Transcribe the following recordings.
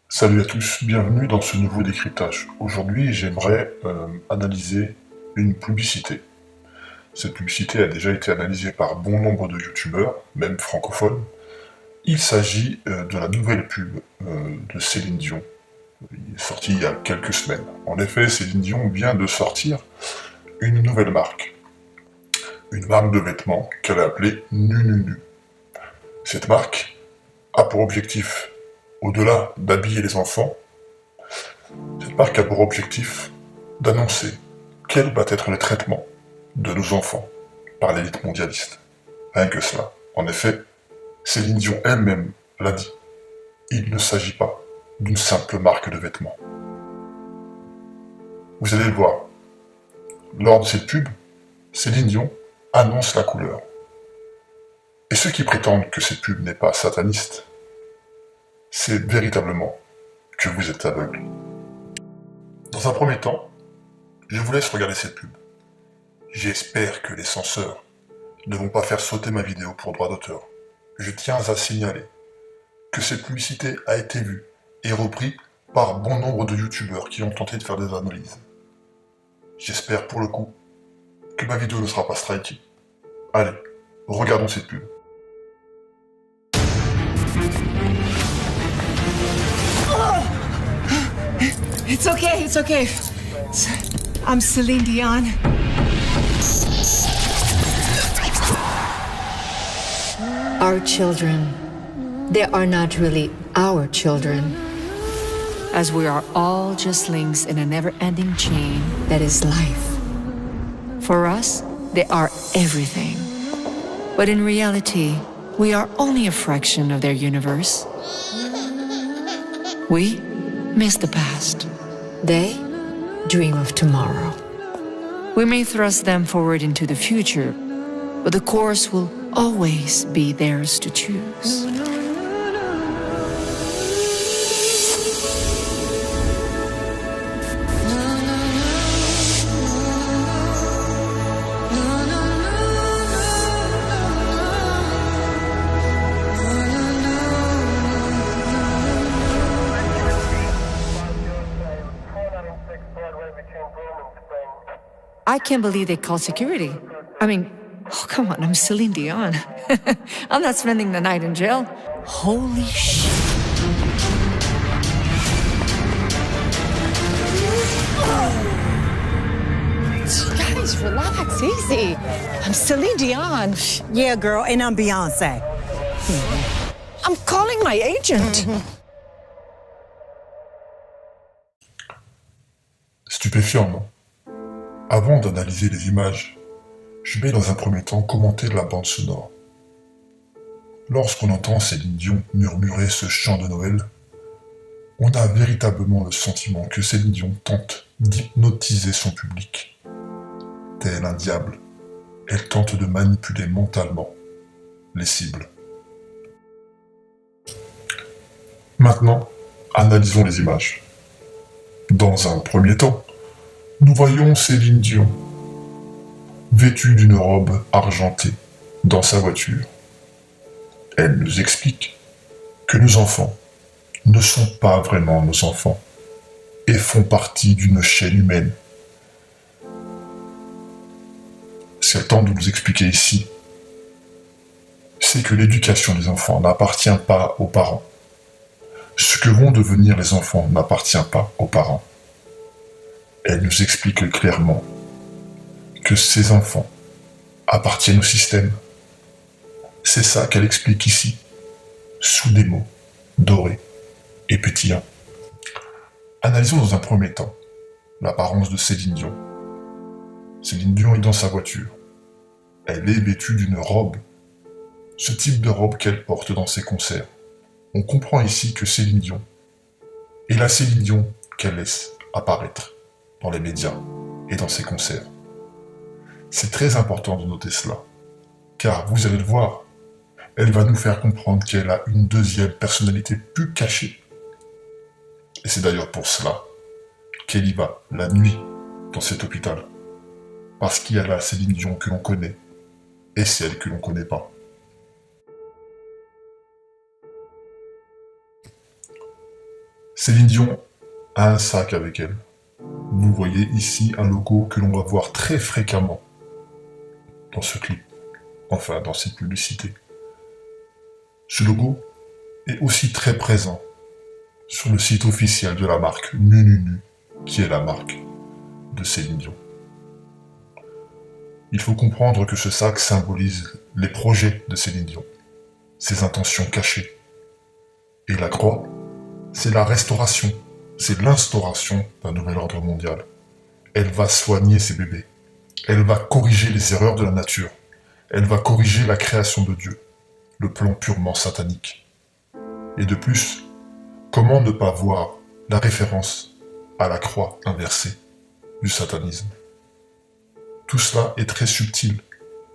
Salut à tous, bienvenue dans ce nouveau décryptage. Aujourd'hui, j'aimerais analyser une publicité. Cette publicité a déjà été analysée par bon nombre de youtubeurs, même francophones. Il s'agit de la nouvelle pub de Céline Dion. Il est sorti il y a quelques semaines. En effet, Céline Dion vient de sortir une nouvelle marque. Une marque de vêtements qu'elle a appelée Nu. Cette marque a pour objectif, au-delà d'habiller les enfants, cette marque a pour objectif d'annoncer quel va être le traitement de nos enfants par l'élite mondialiste. Rien que cela. En effet, Céline Dion elle-même l'a dit. Il ne s'agit pas d'une simple marque de vêtements. Vous allez le voir. Lors de cette pub, Céline Dion annonce la couleur. Et ceux qui prétendent que cette pub n'est pas sataniste, c'est véritablement que vous êtes aveugles. Dans un premier temps, je vous laisse regarder cette pub. J'espère que les censeurs ne vont pas faire sauter ma vidéo pour droit d'auteur. Je tiens à signaler que cette publicité a été vue et reprise par bon nombre de youtubeurs qui ont tenté de faire des analyses. J'espère pour le coup que ma vidéo ne sera pas strikée. Allez, regardons cette pub. It's okay. I'm Celine Dion. Our children, they are not really our children, as we are all just links in a never-ending chain. that is life. For us, they are everything. But in reality, we are only a fraction of their universe. We miss the past. They dream of tomorrow. We may thrust them forward into the future, but the course will always be theirs to choose. I can't believe they called security. I mean, oh, come on, I'm Celine Dion. I'm not spending the night in jail. Holy shit. Guys, relax, easy. I'm Celine Dion. Yeah, girl, and I'm Beyonce. I'm calling my agent. Stupéfiant, non? Avant d'analyser les images, je vais dans un premier temps commenter la bande sonore. Lorsqu'on entend Céline Dion murmurer ce chant de Noël, on a véritablement le sentiment que Céline Dion tente d'hypnotiser son public. Tel un diable, elle tente de manipuler mentalement les cibles. Maintenant, analysons les images. Dans un premier temps, nous voyons Céline Dion, vêtue d'une robe argentée, dans sa voiture. Elle nous explique que nos enfants ne sont pas vraiment nos enfants et font partie d'une chaîne humaine. Ce qu'elle tente de nous expliquer ici, c'est que l'éducation des enfants n'appartient pas aux parents. Ce que vont devenir les enfants n'appartient pas aux parents. Elle nous explique clairement que ces enfants appartiennent au système. C'est ça qu'elle explique ici, sous des mots dorés et pétillants. Analysons dans un premier temps l'apparence de Céline Dion. Céline Dion est dans sa voiture. Elle est vêtue d'une robe, ce type de robe qu'elle porte dans ses concerts. On comprend ici que Céline Dion est la Céline Dion qu'elle laisse apparaître dans les médias et dans ses concerts. C'est très important de noter cela, car vous allez le voir, elle va nous faire comprendre qu'elle a une deuxième personnalité plus cachée. Et c'est d'ailleurs pour cela qu'elle y va la nuit dans cet hôpital, parce qu'il y a la Céline Dion que l'on connaît et celle que l'on ne connaît pas. Céline Dion a un sac avec elle. Vous voyez ici un logo que l'on va voir très fréquemment dans ce clip, enfin dans cette publicité. Ce logo est aussi très présent sur le site officiel de la marque NuNuNu, qui est la marque de Céline Dion. Il faut comprendre que ce sac symbolise les projets de Céline Dion, ses intentions cachées. Et la croix, c'est la restauration, c'est l'instauration d'un nouvel ordre mondial. Elle va soigner ses bébés. Elle va corriger les erreurs de la nature. Elle va corriger la création de Dieu, le plan purement satanique. Et de plus, comment ne pas voir la référence à la croix inversée du satanisme? Tout cela est très subtil,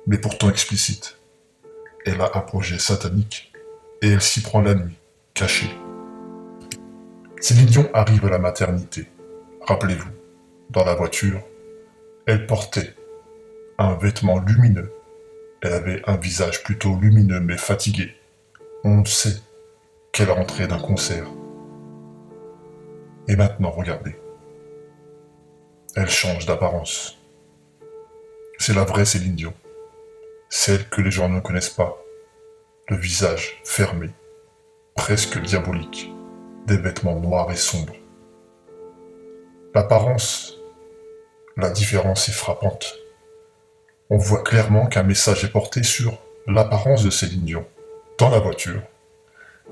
mais pourtant explicite. Elle a un projet satanique et elle s'y prend la nuit, cachée. Céline Dion arrive à la maternité. Rappelez-vous, dans la voiture, elle portait un vêtement lumineux. Elle avait un visage plutôt lumineux mais fatigué. On sait qu'elle rentrait d'un concert. Et maintenant, regardez. Elle change d'apparence. C'est la vraie Céline Dion. Celle que les gens ne connaissent pas. Le visage fermé, presque diabolique. Des vêtements noirs et sombres. L'apparence, la différence est frappante. On voit clairement qu'un message est porté sur l'apparence de Céline Dion dans la voiture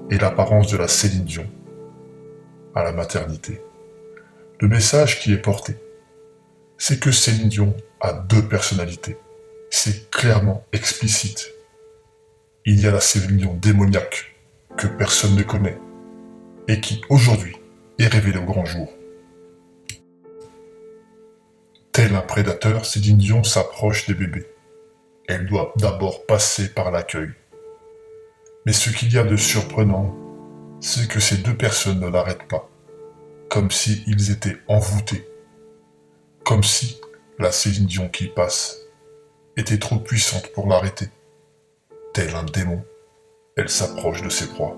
et l'apparence de la Céline Dion à la maternité. Le message qui est porté, c'est que Céline Dion a deux personnalités. C'est clairement explicite. Il y a la Céline Dion démoniaque que personne ne connaît et qui, aujourd'hui, est révélée au grand jour. Tel un prédateur, Céline Dion s'approche des bébés. Elle doit d'abord passer par l'accueil. Mais ce qu'il y a de surprenant, c'est que ces deux personnes ne l'arrêtent pas, comme s'ils étaient envoûtés, comme si la Céline Dion qui passe était trop puissante pour l'arrêter. Tel un démon, elle s'approche de ses proies.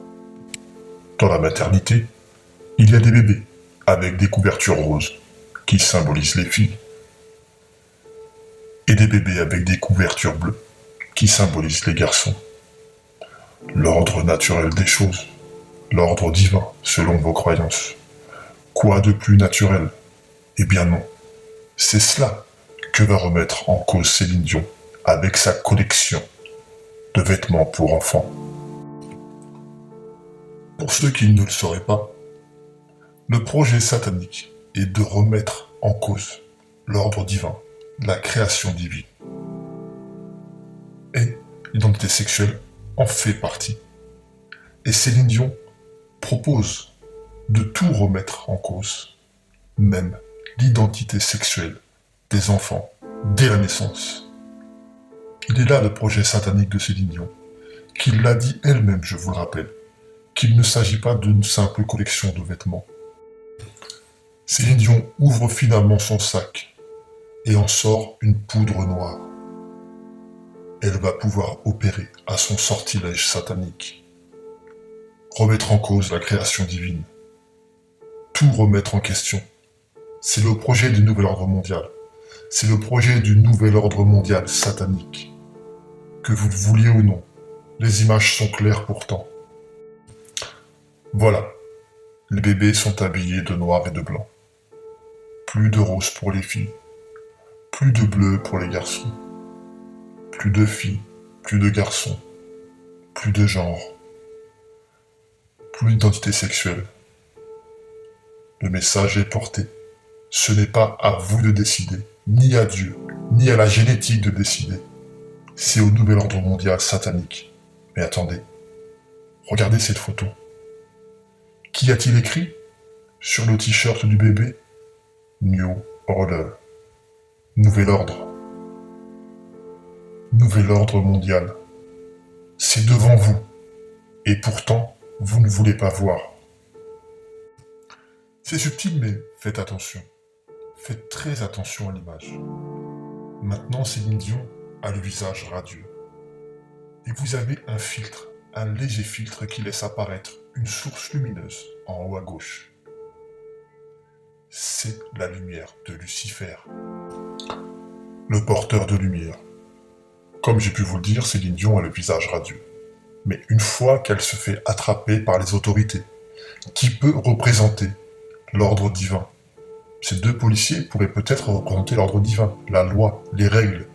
Dans la maternité, il y a des bébés avec des couvertures roses qui symbolisent les filles et des bébés avec des couvertures bleues qui symbolisent les garçons. L'ordre naturel des choses, l'ordre divin selon vos croyances. Quoi de plus naturel? Eh bien non, c'est cela que va remettre en cause Céline Dion avec sa collection de vêtements pour enfants. Pour ceux qui ne le sauraient pas, le projet satanique est de remettre en cause l'ordre divin, la création divine. Et l'identité sexuelle en fait partie. Et Céline Dion propose de tout remettre en cause, même l'identité sexuelle des enfants dès la naissance. Il est là le projet satanique de Céline Dion, qui l'a dit elle-même, je vous le rappelle, qu'il ne s'agit pas d'une simple collection de vêtements. Céline Dion ouvre finalement son sac et en sort une poudre noire. Elle va pouvoir opérer à son sortilège satanique, remettre en cause la création divine, tout remettre en question. C'est le projet du nouvel ordre mondial. C'est le projet du nouvel ordre mondial satanique. Que vous le vouliez ou non, les images sont claires pourtant. Voilà, les bébés sont habillés de noir et de blanc. Plus de rose pour les filles, plus de bleu pour les garçons. Plus de filles, plus de garçons, plus de genre, plus d'identité sexuelle. Le message est porté. Ce n'est pas à vous de décider, ni à Dieu, ni à la génétique de décider. C'est au nouvel ordre mondial satanique. Mais attendez, regardez cette photo. Qu'y a-t-il écrit sur le t-shirt du bébé? New Order. Nouvel ordre. Nouvel ordre mondial. C'est devant vous. Et pourtant, vous ne voulez pas voir. C'est subtil, mais faites attention. Faites très attention à l'image. Maintenant, Céline Dion a le visage radieux. Et vous avez un filtre, un léger filtre qui laisse apparaître une source lumineuse en haut à gauche. c'est la lumière de Lucifer. Le porteur de lumière. Comme j'ai pu vous le dire, Céline Dion a le visage radieux. Mais une fois qu'elle se fait attraper par les autorités, qui peut représenter l'ordre divin? Ces deux policiers pourraient peut-être représenter l'ordre divin, la loi, les règles.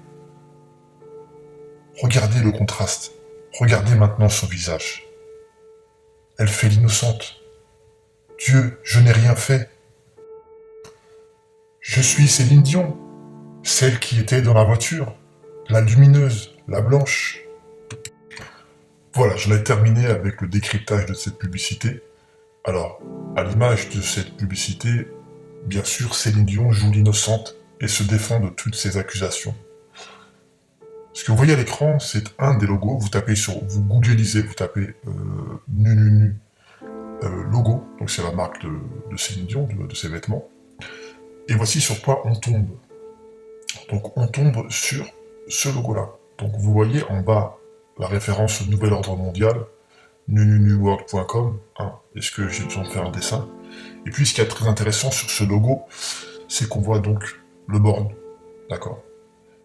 Regardez le contraste. Regardez maintenant son visage. Elle fait l'innocente. Dieu, je n'ai rien fait. Je suis Céline Dion, celle qui était dans la voiture, la lumineuse, la blanche. Voilà, je l'ai terminé avec le décryptage de cette publicité. Alors, à l'image de cette publicité, bien sûr, Céline Dion joue l'innocente et se défend de toutes ces accusations. Ce que vous voyez à l'écran, c'est un des logos. Vous googlisez, vous tapez logo, donc c'est la marque de Céline Dion, de ses vêtements. Et voici sur quoi on tombe. Donc on tombe sur ce logo-là. Donc vous voyez en bas la référence au nouvel ordre mondial, nununuworld.com. Est-ce que j'ai besoin de faire un dessin? Et puis ce qui est très intéressant sur ce logo, c'est qu'on voit donc le borgne, d'accord?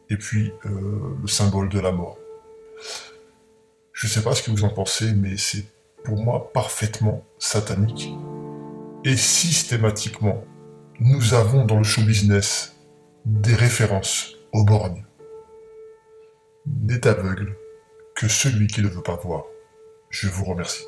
Et puis le symbole de la mort. Je ne sais pas ce que vous en pensez, mais c'est pour moi parfaitement satanique. Et systématiquement, nous avons dans le show business des références au borgne. N'est aveugle que celui qui ne veut pas voir. Je vous remercie.